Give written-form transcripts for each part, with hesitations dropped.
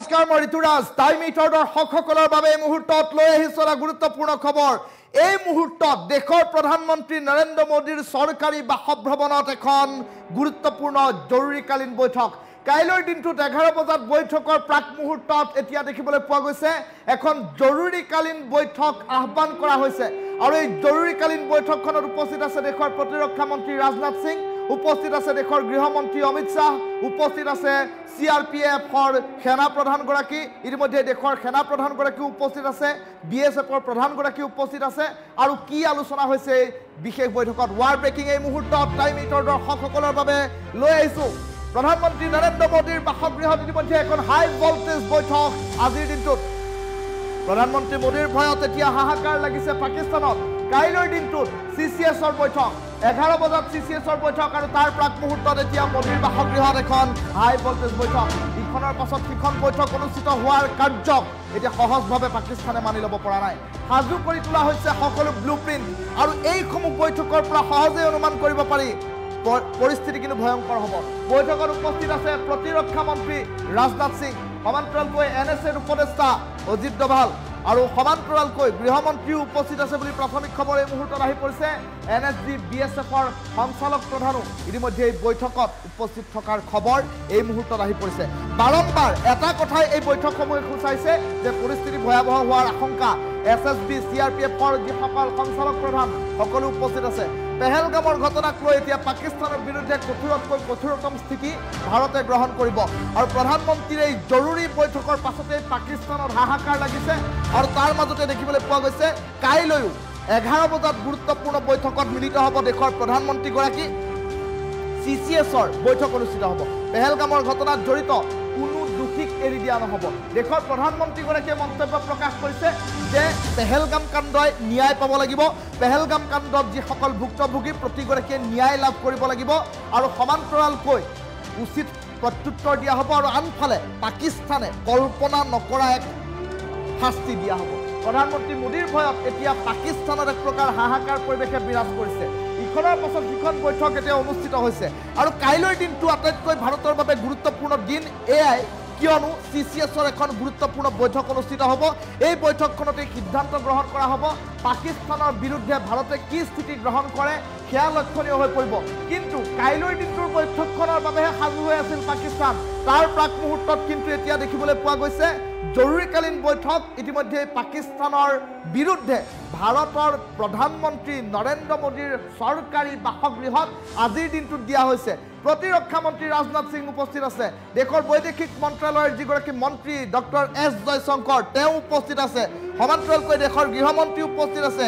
নমস্কাৰ মই ঋতুৰাজ টাইম ইটৰ সকলৰ বাবে এই মুহূৰ্তত লৈ আহিছো এটা গুৰুত্বপূৰ্ণ খবৰ এই মুহূৰ্তত দেশৰ প্ৰধানমন্ত্ৰী নৰেন্দ্ৰ মোদীৰ চৰকাৰী বাসভৱনত এখন গুৰুত্বপূৰ্ণ জৰুৰীকালীন বৈঠক কাইলৈৰ দিনটোত 11 বজাত বৈঠকৰ প্ৰাক মুহূৰ্তত এতিয়া দেখিবলৈ পোৱা গৈছে এখন জৰুৰীকালীন বৈঠক আহ্বান কৰা হৈছে আৰু এই জৰুৰীকালীন বৈঠকখনত উপস্থিত আছে দেশৰ প্ৰতিৰক্ষা মন্ত্ৰী ৰাজনাথ সিং উপস্থিত আছে দেশৰ গৃহমন্ত্ৰী অমিত শাহ উপস্থিত আছে CRPFৰ সেনা প্ৰধানগৰাকী ইতিমধ্যে দেশৰ সেনা প্ৰধানগৰাকী উপস্থিত আছে BSFৰ প্ৰধানগৰাকী উপস্থিত আছে আৰু কি আলোচনা হৈছে বিশেষ বৈঠকত ৱাৰ ব্ৰেকিং এই মুহূৰ্তত টাইম ইটৰ দৰ্শকসকলৰ বাবে লৈ আহিছো প্ৰধানমন্ত্ৰী নৰেন্দ্ৰ মোদীৰ বাসগৃহত ইতিমধ্যে এখন হাই ভোল্টেজ বৈঠক আজিৰ দিনটোত প্ৰধানমন্ত্ৰী মোদীৰ ভয়ত এতিয়া হাহাকাৰ লাগিছে পাকিস্তানত কাইলৈৰ দিনটোত CCSৰ বৈঠক 11 বজাত CCSৰ বৈঠক আৰু তাৰ প্ৰাক মুহূৰ্তত এতিয়া মোদীৰ বাসগৃহত এখন হাই ভোল্টেজ বৈঠক ইখনৰ পাছত সিখন বৈঠক অনুষ্ঠিত হোৱাৰ কাৰ্যক এতিয়া সহজভাৱে পাকিস্তানে মানি ল'ব পৰা নাই সাজু কৰি তোলা হৈছে সকলো ব্লুপ্ৰিণ্ট আৰু এইসমূহ বৈঠকৰ পৰা সহজে অনুমান কৰিব পাৰি পৰিস্থিতি কিন্তু ভয়ংকৰ হ'ব বৈঠকত উপস্থিত আছে প্ৰতিৰক্ষা মন্ত্ৰী ৰাজনাথ সিং সমান্তৰালকৈ NSAৰ উপদেষ্টা অজিত ডোভাল আৰু সমান্তৰালকৈ গৃহমন্ত্ৰী উপস্থিত আছে বুলি প্ৰাথমিক খবৰ এই মুহূৰ্তত আহি পৰিছে NSG BSFৰ সঞ্চালক প্ৰধানো ইতিমধ্যে এই বৈঠকত উপস্থিত থকাৰ খবৰ এই মুহূৰ্তত আহি পৰিছে বাৰম্বাৰ এটা কথাই এই বৈঠকসমূহে সূচাইছে যে পৰিস্থিতি ভয়াৱহ হোৱাৰ আশংকা SSB CRPFৰ যিসকল সঞ্চালক প্ৰধান সকলো উপস্থিত আছে পেহেলগামৰ ঘটনাক লৈ এতিয়া পাকিস্তানৰ বিৰুদ্ধে কঠোৰতকৈ কঠোৰতম স্থিতি ভাৰতে গ্ৰহণ কৰিব আৰু প্ৰধানমন্ত্ৰীৰ এই জৰুৰী বৈঠকৰ পাছতে পাকিস্তানত হাহাকাৰ লাগিছে আৰু তাৰ মাজতে দেখিবলৈ পোৱা গৈছে কাইলৈও 11 বজাত গুৰুত্বপূৰ্ণ বৈঠকত মিলিত হ'ব দেশৰ প্ৰধানমন্ত্ৰীগৰাকী CCSৰ বৈঠক অনুষ্ঠিত হ'ব পেহেলগামৰ ঘটনাত জড়িত কোনো দুখিক এৰি দিয়া নহ'ব দেশৰ প্ৰধানমন্ত্ৰীগৰাকীয়ে মন্তব্য প্ৰকাশ কৰিছে যে পেহেলগাম কাণ্ডই ন্যায় পাব লাগিব পেহেলগাম কাণ্ডত যিসকল ভুক্তভোগী প্ৰতিগৰাকীয়ে ন্যায় লাভ কৰিব লাগিব আৰু সমান্তৰালকৈ উচিত প্ৰত্যুত্তৰ দিয়া হ'ব আৰু আনফালে পাকিস্তানে কল্পনা নকৰা এক শাস্তি দিয়া হ'ব প্ৰধানমন্ত্ৰী মোদীৰ ভয়ত এতিয়া পাকিস্তানত এক প্ৰকাৰ হাহাকাৰ পৰিৱেশে বিৰাজ কৰিছে ইখনৰ পাছত সিখন বৈঠক এতিয়া অনুষ্ঠিত হৈছে আৰু কাইলৈৰ দিনটো আটাইতকৈ ভাৰতৰ বাবে গুৰুত্বপূৰ্ণ দিন এয়াই কিয়নো CCSৰ এখন গুৰুত্বপূৰ্ণ বৈঠক অনুষ্ঠিত হ'ব এই বৈঠকখনতে সিদ্ধান্ত গ্ৰহণ কৰা হ'ব পাকিস্তানৰ বিৰুদ্ধে ভাৰতে কি স্থিতি গ্ৰহণ কৰে সেয়া লক্ষণীয় হৈ পৰিব কিন্তু কাইলৈৰ দিনটোৰ বৈঠকখনৰ বাবেহে সাজু হৈ আছিল পাকিস্তান তাৰ প্ৰাক মুহূৰ্তত কিন্তু এতিয়া দেখিবলৈ পোৱা গৈছে জৰুৰীকালীন বৈঠক ইতিমধ্যে পাকিস্তানৰ বিৰুদ্ধে ভাৰতৰ প্ৰধানমন্ত্ৰী নৰেন্দ্ৰ মোদীৰ চৰকাৰী বাসগৃহত আজিৰ দিনটোত দিয়া হৈছে প্ৰতিৰক্ষা মন্ত্ৰী ৰাজনাথ সিং উপস্থিত আছে দেশৰ বৈদেশিক মন্ত্ৰালয়ৰ যিগৰাকী মন্ত্ৰী ডক্টৰ S জয়শংকৰ তেওঁ উপস্থিত আছে সমান্তৰালকৈ দেশৰ গৃহমন্ত্ৰী উপস্থিত আছে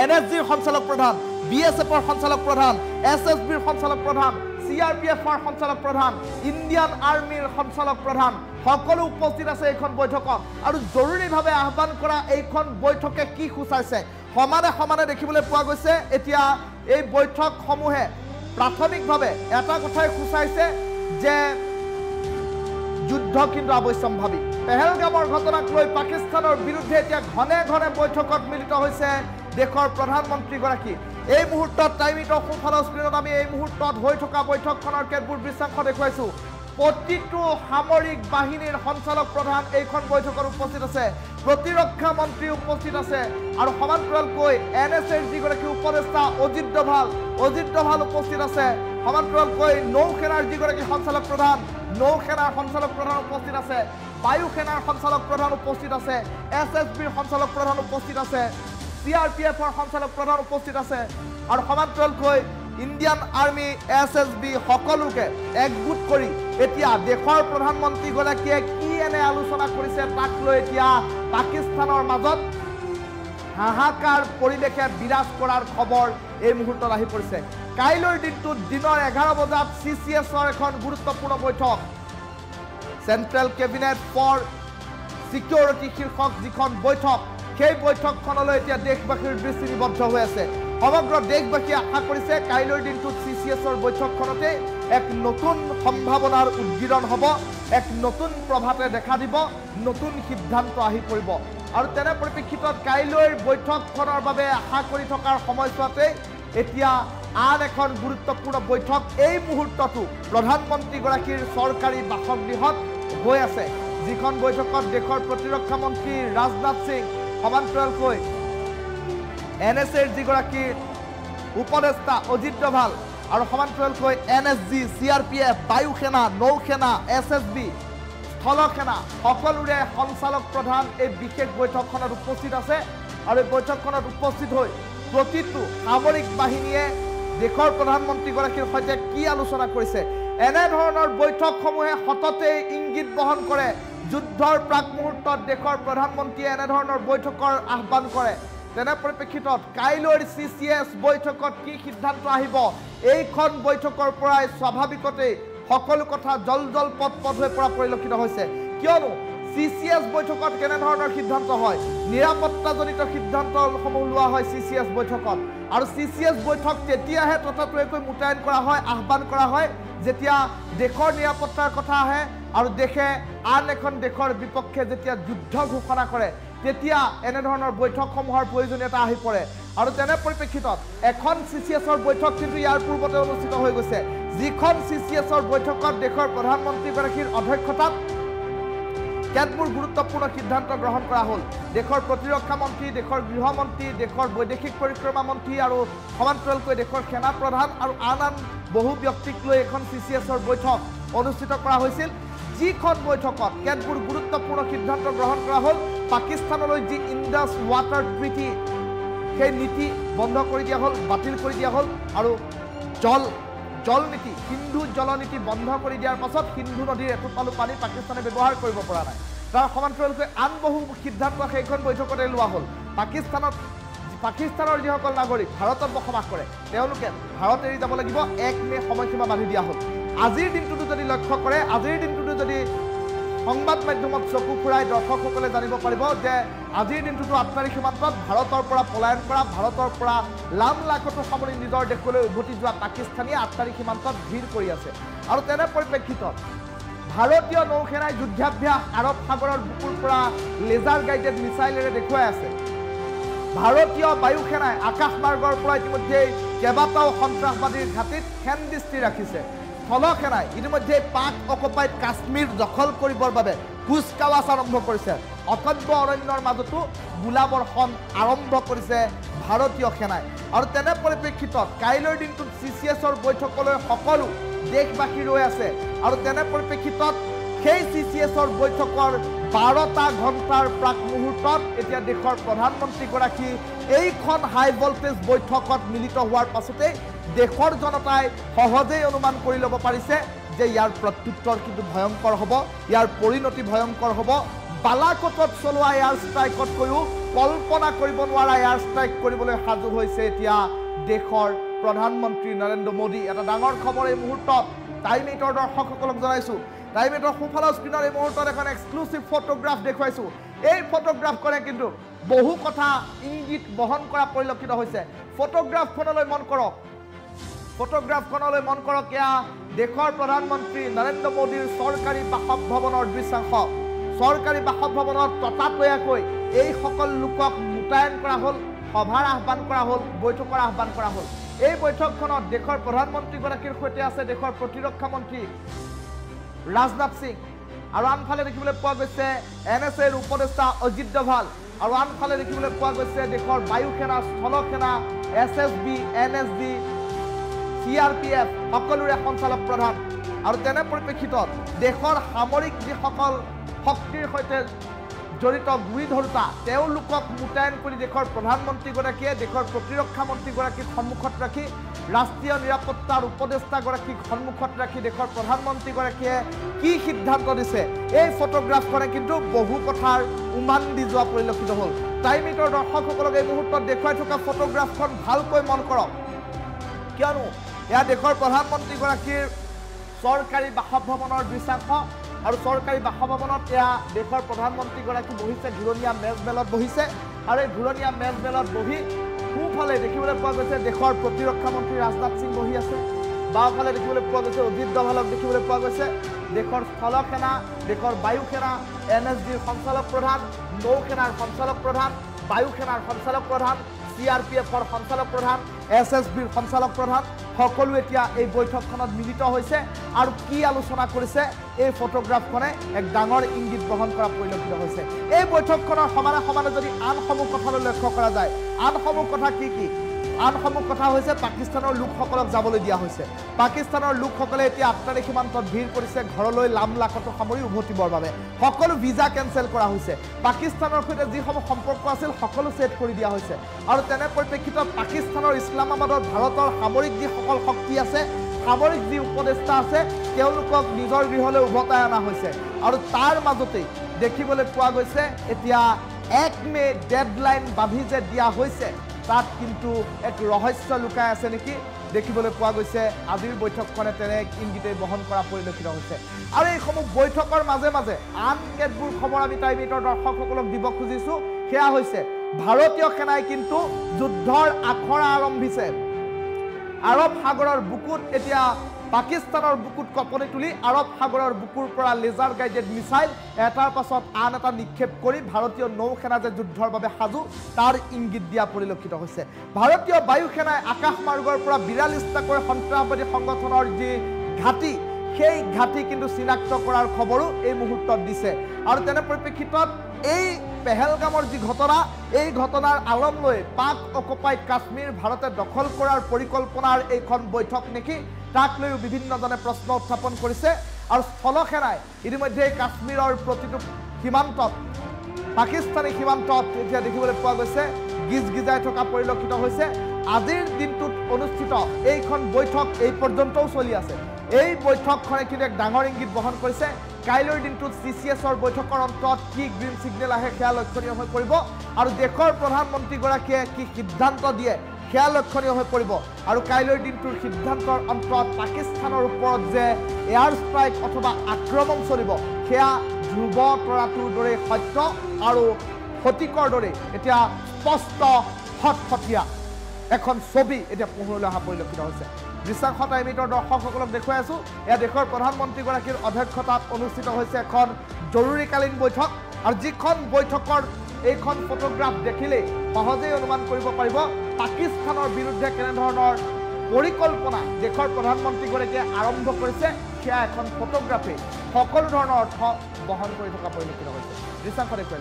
NSGৰ সঞ্চালক প্ৰধান BSFৰ সঞ্চালক প্ৰধান SSBৰ সঞ্চালক প্ৰধান CRPFৰ সঞ্চালক প্ৰধান ইণ্ডিয়ান আৰ্মিৰ সঞ্চালক প্ৰধান সকলো উপস্থিত আছে এইখন বৈঠকত আৰু জৰুৰীভাৱে আহ্বান কৰা এইখন বৈঠকে কি সূচাইছে সমানে সমানে দেখিবলৈ পোৱা গৈছে এতিয়া এই বৈঠকসমূহে প্ৰাথমিকভাৱে এটা কথাই সূচাইছে যে যুদ্ধ কিন্তু অৱশ্যম্ভাৱী পেহেলগামৰ ঘটনাক লৈ পাকিস্তানৰ বিৰুদ্ধে এতিয়া ঘনে ঘনে বৈঠকত মিলিত হৈছে দেশৰ প্ৰধানমন্ত্ৰীগৰাকী এই মুহূৰ্তত টাইম ইটৰ সোঁফালৰ স্ক্ৰীণত আমি এই মুহূৰ্তত হৈ থকা বৈঠকখনৰ কেতবোৰ দৃশ্যাংশ দেখুৱাইছোঁ প্ৰতিটো সামৰিক বাহিনীৰ সঞ্চালক প্ৰধান এইখন বৈঠকত উপস্থিত আছে প্ৰতিৰক্ষা মন্ত্ৰী উপস্থিত আছে আৰু সমান্তৰালকৈ NSAৰ যিগৰাকী উপদেষ্টা অজিত ডোভাল উপস্থিত আছে সমান্তৰালকৈ নৌসেনাৰ যিগৰাকী সঞ্চালক প্ৰধান নৌসেনাৰ সঞ্চালক প্ৰধান উপস্থিত আছে বায়ু সেনাৰ সঞ্চালক প্ৰধান উপস্থিত আছে SSBৰ সঞ্চালক প্ৰধান উপস্থিত আছে CRPFৰ সঞ্চালক প্ৰধান উপস্থিত আছে আৰু সমান্তৰালকৈ ইণ্ডিয়ান আৰ্মি SSB সকলোকে একগোট কৰি এতিয়া দেশৰ প্ৰধানমন্ত্ৰীগৰাকীয়ে কি এনে আলোচনা কৰিছে তাক লৈ এতিয়া পাকিস্তানৰ মাজত হাহাকাৰ পৰিৱেশে বিৰাজ কৰাৰ খবৰ এই মুহূৰ্তত আহি পৰিছে কাইলৈৰ দিনটোত দিনৰ 11 বজাত CCSৰ এখন গুৰুত্বপূৰ্ণ বৈঠক চেণ্ট্ৰেল কেবিনেট ফৰ ছিকিউৰিটি শীৰ্ষক যিখন বৈঠক সেই বৈঠকখনলৈ এতিয়া দেশবাসীৰ দৃষ্টি নিবদ্ধ হৈ আছে সমগ্ৰ দেশবাসীয়ে আশা কৰিছে কাইলৈৰ দিনটোত CCSৰ বৈঠকখনতে এক নতুন সম্ভাৱনাৰ উদ্গীৰণ হ'ব এক নতুন প্ৰভাতে দেখা দিব নতুন সিদ্ধান্ত আহি পৰিব আৰু তেনে পৰিপ্ৰেক্ষিতত কাইলৈৰ বৈঠকখনৰ বাবে আশা কৰি থকাৰ সময়ছোৱাতে এতিয়া আন এখন গুৰুত্বপূৰ্ণ বৈঠক এই মুহূৰ্তটো প্ৰধানমন্ত্ৰীগৰাকীৰ চৰকাৰী বাসগৃহত হৈ আছে যিখন বৈঠকত দেশৰ প্ৰতিৰক্ষা মন্ত্ৰী ৰাজনাথ সিং সমান্তৰালকৈ NSAৰ যিগৰাকী উপদেষ্টা অজিত ডোভাল আৰু সমান্তৰালকৈ NSG CRPF বায়ু সেনা নৌ সেনা SSB স্থল সেনা সকলোৰে সঞ্চালক প্ৰধান এই বিশেষ বৈঠকখনত উপস্থিত আছে আৰু এই বৈঠকখনত উপস্থিত হৈ প্ৰতিটো সামৰিক বাহিনীয়ে দেশৰ প্ৰধানমন্ত্ৰীগৰাকীৰ সৈতে কি আলোচনা কৰিছে এনে ধৰণৰ বৈঠকসমূহে সততে ইংগিত বহন কৰে যুদ্ধৰ প্ৰাক মুহূৰ্তত দেশৰ প্ৰধানমন্ত্ৰীয়ে এনে ধৰণৰ বৈঠকৰ আহ্বান কৰে তেনে পৰিপ্ৰেক্ষিতত কাইলৈৰ CCS বৈঠকত কি সিদ্ধান্ত আহিব এইখন বৈঠকৰ পৰাই স্বাভাৱিকতে সকলো কথা জল পথ হৈ পৰা পৰিলক্ষিত হৈছে কিয়নো CCS বৈঠকত কেনে ধৰণৰ সিদ্ধান্ত হয় নিৰাপত্তাজনিত সিদ্ধান্তসমূহ লোৱা হয় CCS বৈঠকত আৰু CCS বৈঠক তেতিয়াহে ততাতৈয়াকৈ মুতায়ন কৰা হয় আহ্বান কৰা হয় যেতিয়া দেশৰ নিৰাপত্তাৰ কথা আহে আৰু দেশে আন এখন দেশৰ বিপক্ষে যেতিয়া যুদ্ধ ঘোষণা কৰে তেতিয়া এনে ধৰণৰ বৈঠকসমূহৰ প্ৰয়োজনীয়তা আহি পৰে আৰু তেনে পৰিপ্ৰেক্ষিতত এখন CCSৰ বৈঠক কিন্তু ইয়াৰ পূৰ্বতে অনুষ্ঠিত হৈ গৈছে যিখন CCSৰ বৈঠকত দেশৰ প্ৰধানমন্ত্ৰীগৰাকীৰ অধ্যক্ষতাত কেতবোৰ গুৰুত্বপূৰ্ণ সিদ্ধান্ত গ্ৰহণ কৰা হ'ল দেশৰ প্ৰতিৰক্ষা মন্ত্ৰী দেশৰ গৃহমন্ত্ৰী দেশৰ বৈদেশিক পৰিক্ৰমা মন্ত্ৰী আৰু সমান্তৰালকৈ দেশৰ সেনা প্ৰধান আৰু আন বহু ব্যক্তিক লৈ এখন CCSৰ বৈঠক অনুষ্ঠিত কৰা হৈছিল যিখন বৈঠকত কেতবোৰ গুৰুত্বপূৰ্ণ সিদ্ধান্ত গ্ৰহণ কৰা হ'ল পাকিস্তানলৈ যি ইণ্ডাছ ৱাটাৰ ট্ৰিটি সেই নীতি বন্ধ কৰি দিয়া হ'ল বাতিল কৰি দিয়া হ'ল আৰু জল নীতি সিন্ধু জলনীতি বন্ধ কৰি দিয়াৰ পাছত সিন্ধু নদীৰ এটোপালো পানী পাকিস্তানে ব্যৱহাৰ কৰিব পৰা নাই তাৰ সমান্তৰালকৈ আন বহু সিদ্ধান্ত সেইখন বৈঠকতে লোৱা হ'ল পাকিস্তানৰ যিসকল নাগৰিক ভাৰতত বসবাস কৰে তেওঁলোকে ভাৰত এৰি যাব লাগিব 1 মে সময়সীমা বান্ধি দিয়া হ'ল আজিৰ দিনটোতো যদি লক্ষ্য কৰে আজিৰ দিনটোতো যদি সংবাদ মাধ্যমত চকু ফুৰাই দৰ্শকসকলে জানিব পাৰিব যে আজিৰ দিনটোতো আট্টাৰী সীমান্তত ভাৰতৰ পৰা পলায়ন কৰা ভাৰতৰ পৰা লাখতো সামৰি নিজৰ দেশলৈ উভতি যোৱা পাকিস্তানীয়ে আট্টাৰী সীমান্তত ভিৰ কৰি আছে আৰু তেনে পৰিপ্ৰেক্ষিতত ভাৰতীয় নৌসেনাই যুদ্ধাভ্যাস আৰৱ সাগৰৰ বুকুৰ পৰা লেজাৰ গাইডেড মিছাইলেৰে দেখুৱাই আছে ভাৰতীয় বায়ু সেনাই আকাশ মাৰ্গৰ পৰা ইতিমধ্যে কেইবাটাও সন্ত্ৰাসবাদীৰ ঘাটিত হেনদৃষ্টি ৰাখিছে স্থল সেনাই ইতিমধ্যে পাক অকুপাইড কাশ্মীৰ দখল কৰিবৰ বাবে কুচকাৱাজ আৰম্ভ কৰিছে অকব্য অৰণ্যৰ মাজতো গোলাবৰ্ষণ আৰম্ভ কৰিছে ভাৰতীয় সেনাই আৰু তেনে পৰিপ্ৰেক্ষিতত কাইলৈৰ দিনটোত CCSৰ বৈঠকলৈ সকলো দেশবাসী ৰৈ আছে আৰু তেনে পৰিপ্ৰেক্ষিতত সেই CCSৰ বৈঠকৰ 12টা ঘণ্টাৰ প্ৰাক মুহূৰ্তত এতিয়া দেশৰ প্ৰধানমন্ত্ৰীগৰাকী এইখন হাই ভল্টেজ বৈঠকত মিলিত হোৱাৰ পাছতে দেশৰ জনতাই সহজেই অনুমান কৰি ল'ব পাৰিছে যে ইয়াৰ প্ৰত্যুত্তৰ কিন্তু ভয়ংকৰ হ'ব ইয়াৰ পৰিণতি ভয়ংকৰ হ'ব বালাকোটত চলোৱা এয়াৰ ষ্ট্ৰাইকতকৈও কল্পনা কৰিব নোৱাৰা এয়াৰ ষ্ট্ৰাইক কৰিবলৈ সাজু হৈছে এতিয়া দেশৰ প্ৰধানমন্ত্ৰী নৰেন্দ্ৰ মোদী এটা ডাঙৰ খবৰ এই মুহূৰ্তত টাইম এইটৰ দৰ্শকসকলক জনাইছোঁ টাইম এইটৰ সোঁফালৰ স্ক্ৰীণৰ এই মুহূৰ্তত এখন এক্সক্লুচিভ ফটোগ্ৰাফ দেখুৱাইছোঁ এই ফটোগ্ৰাফখনে কিন্তু বহু কথা ইংগিত বহন কৰা পৰিলক্ষিত হৈছে ফটোগ্ৰাফখনলৈ মন কৰক এয়া দেশৰ প্ৰধানমন্ত্ৰী নৰেন্দ্ৰ মোদীৰ চৰকাৰী বাসভৱনৰ দৃশ্যাংশ চৰকাৰী বাসভৱনত ততাতৈয়াকৈ এই সকল লোকক মুতায়ন কৰা হ'ল সভাৰ আহ্বান কৰা হ'ল বৈঠকৰ আহ্বান কৰা হ'ল এই বৈঠকখনত দেশৰ প্ৰধানমন্ত্ৰীগৰাকীৰ সৈতে আছে দেশৰ প্ৰতিৰক্ষা মন্ত্ৰী ৰাজনাথ সিং আৰু আনফালে দেখিবলৈ পোৱা গৈছে NSAৰ উপদেষ্টা অজিত ডোভাল আৰু আনফালে দেখিবলৈ পোৱা গৈছে দেশৰ বায়ু সেনা স্থল সেনা SSB NSG CRPF সকলোৰে সঞ্চালক প্ৰধান আৰু তেনে পৰিপ্ৰেক্ষিতত দেশৰ সামৰিক যিসকল শক্তিৰ সৈতে জড়িত গুৰি ধৰোঁতা তেওঁলোকক মুতায়ন কৰি দেশৰ প্ৰধানমন্ত্ৰীগৰাকীয়ে দেশৰ প্ৰতিৰক্ষা মন্ত্ৰীগৰাকীক সন্মুখত ৰাখি ৰাষ্ট্ৰীয় নিৰাপত্তাৰ উপদেষ্টাগৰাকীক সন্মুখত ৰাখি দেশৰ প্ৰধানমন্ত্ৰীগৰাকীয়ে কি সিদ্ধান্ত দিছে এই ফটোগ্ৰাফখনে কিন্তু বহু কথাৰ উমান দি যোৱা পৰিলক্ষিত হ'ল টাইম এইটৰ দৰ্শকসকলক এই মুহূৰ্তত দেখুৱাই থকা ফটোগ্ৰাফখন ভালকৈ মন কৰক কিয়নো এয়া দেশৰ প্ৰধানমন্ত্ৰীগৰাকীৰ চৰকাৰী বাসভৱনৰ দৃশ্যাংশ আৰু চৰকাৰী বাসভৱনত এয়া দেশৰ প্ৰধানমন্ত্ৰীগৰাকী বহিছে ঘূৰণীয়া মেজমেলত বহিছে আৰু এই ঘূৰণীয়া মেজমেলত বহি সোঁফালে দেখিবলৈ পোৱা গৈছে দেশৰ প্ৰতিৰক্ষা মন্ত্ৰী ৰাজনাথ সিং বহি আছে বাওঁফালে দেখিবলৈ পোৱা গৈছে অজিত ডোভালক দেখিবলৈ পোৱা গৈছে দেশৰ স্থল সেনা দেশৰ বায়ু সেনা NSGৰ সঞ্চালক প্ৰধান নৌ সেনাৰ সঞ্চালক প্ৰধান বায়ু সেনাৰ সঞ্চালক প্ৰধান CRPFৰ সঞ্চালক প্ৰধান SSBৰ সঞ্চালক প্ৰধান সকলো এতিয়া এই বৈঠকখনত মিলিত হৈছে আৰু কি আলোচনা কৰিছে এই ফটোগ্ৰাফখনে এক ডাঙৰ ইংগিত বহন কৰা পৰিলক্ষিত হৈছে এই বৈঠকখনৰ সমানে সমানে যদি আনসমূহ কথালৈ লক্ষ্য কৰা যায় আনসমূহ কথা কি আনসমূহ কথা হৈছে পাকিস্তানৰ লোকসকলক যাবলৈ দিয়া হৈছে পাকিস্তানৰ লোকসকলে এতিয়া আফগান সীমান্তত ভিৰ কৰিছে ঘৰলৈ লামলাকটো সামৰি উভতিবৰ বাবে সকলো ভিজা কেনসেল কৰা হৈছে পাকিস্তানৰ সৈতে যিসমূহ সম্পৰ্ক আছিল সকলো সেট কৰি দিয়া হৈছে আৰু তেনে পৰিপ্ৰেক্ষিতত পাকিস্তানৰ ইছলামাবাদৰ ভাৰতৰ সামৰিক যি সকল শক্তি আছে সামৰিক যি উপদেষ্টা আছে তেওঁলোকক নিজৰ গৃহলৈ উভতাই অনা হৈছে আৰু তাৰ মাজতে দেখিবলৈ পোৱা গৈছে এতিয়া 1 মে ডেডলাইন বান্ধি যে দিয়া হৈছে তাত কিন্তু এক ৰহস্য লুকাই আছে নেকি দেখিবলৈ পোৱা গৈছে আজিৰ বৈঠকখনে তেনে ইংগিতে বহন কৰা পৰিলক্ষিত হৈছে আৰু এই সমূহ বৈঠকৰ মাজে মাজে আন কেতবোৰ খবৰ আমি টাইমিটৰ দৰ্শকসকলক দিব খুজিছো সেয়া হৈছে ভাৰতীয় সেনাই কিন্তু যুদ্ধৰ আখৰা আৰম্ভিছে আৰব সাগৰৰ বুকুত এতিয়া পাকিস্তানৰ বুকুত কপনি তুলি আৰব সাগৰৰ বুকুৰ পৰা লেজাৰ গাইডেড মিসাইল এটাৰ পাছত আন এটা নিক্ষেপ কৰি ভাৰতীয় নৌসেনা যে যুদ্ধৰ বাবে সাজু তাৰ ইংগিত দিয়া পৰিলক্ষিত হৈছে ভাৰতীয় বায়ু সেনাই আকাশ মাৰ্গৰ পৰা 42টাকৈ সন্ত্ৰাসবাদী সংগঠনৰ যি ঘাটি সেই ঘাটি কিন্তু চিনাক্ত কৰাৰ খবৰো এই মুহূৰ্তত দিছে আৰু তেনে পৰিপ্ৰেক্ষিতত এই পেহেলগামৰ যি ঘটনা এই ঘটনাৰ আলম লৈ পাক অকুপাইড কাশ্মীৰ ভাৰতে দখল কৰাৰ পৰিকল্পনাৰ এইখন বৈঠক নেকি তাক লৈ বিভিন্নজনে প্ৰশ্ন উত্থাপন কৰিছে আৰু স্থলসেনাই ইতিমধ্যে কাশ্মীৰৰ প্ৰতিটো সীমান্তত পাকিস্তানী সীমান্তত এতিয়া দেখিবলৈ পোৱা গৈছে গিজগিজাই থকা পৰিলক্ষিত হৈছে আজিৰ দিনটোত অনুষ্ঠিত এইখন বৈঠক এই পৰ্যন্তও চলি আছে এই বৈঠকখনে কিন্তু এক ডাঙৰ ইংগিত বহন কৰিছে কাইলৈৰ দিনটোত CCSৰ বৈঠকৰ অন্তত কি গ্ৰীণ সিগনেল আহে সেয়া লক্ষণীয় হৈ পৰিব আৰু দেশৰ প্ৰধানমন্ত্ৰীগৰাকীয়ে কি সিদ্ধান্ত দিয়ে সেয়া লক্ষণীয় হৈ পৰিব আৰু কাইলৈৰ দিনটোৰ সিদ্ধান্তৰ অন্তত পাকিস্তানৰ ওপৰত যে এয়াৰ ষ্ট্ৰাইক অথবা আক্ৰমণ চলিব সেয়া ধ্ৰুৱ তৰাটোৰ দৰে সত্য আৰু সঠিকৰ দৰে এতিয়া স্পষ্ট হটফটীয়া এখন ছবি এতিয়া পোহৰলৈ অহা পৰিলক্ষিত হৈছে দৃশ্যাংশ টাইমিটৰ দৰ্শকসকলক দেখুৱাই আছো এয়া দেশৰ প্ৰধানমন্ত্ৰীগৰাকীৰ অধ্যক্ষতাত অনুষ্ঠিত হৈছে এখন জৰুৰীকালীন বৈঠক আৰু যিখন বৈঠকৰ এইখন ফটোগ্ৰাফ দেখিলে সহজেই অনুমান কৰিব পাৰিব পাকিস্তানৰ বিৰুদ্ধে কেনে ধৰণৰ পৰিকল্পনা দেশৰ প্ৰধানমন্ত্ৰীগৰাকীয়ে আৰম্ভ কৰিছে সেয়া এখন ফটোগ্ৰাফে সকলো ধৰণৰ অৰ্থ বহন কৰি থকা পৰিলক্ষিত হৈছে দৃশ্যাংশ দেখুৱাই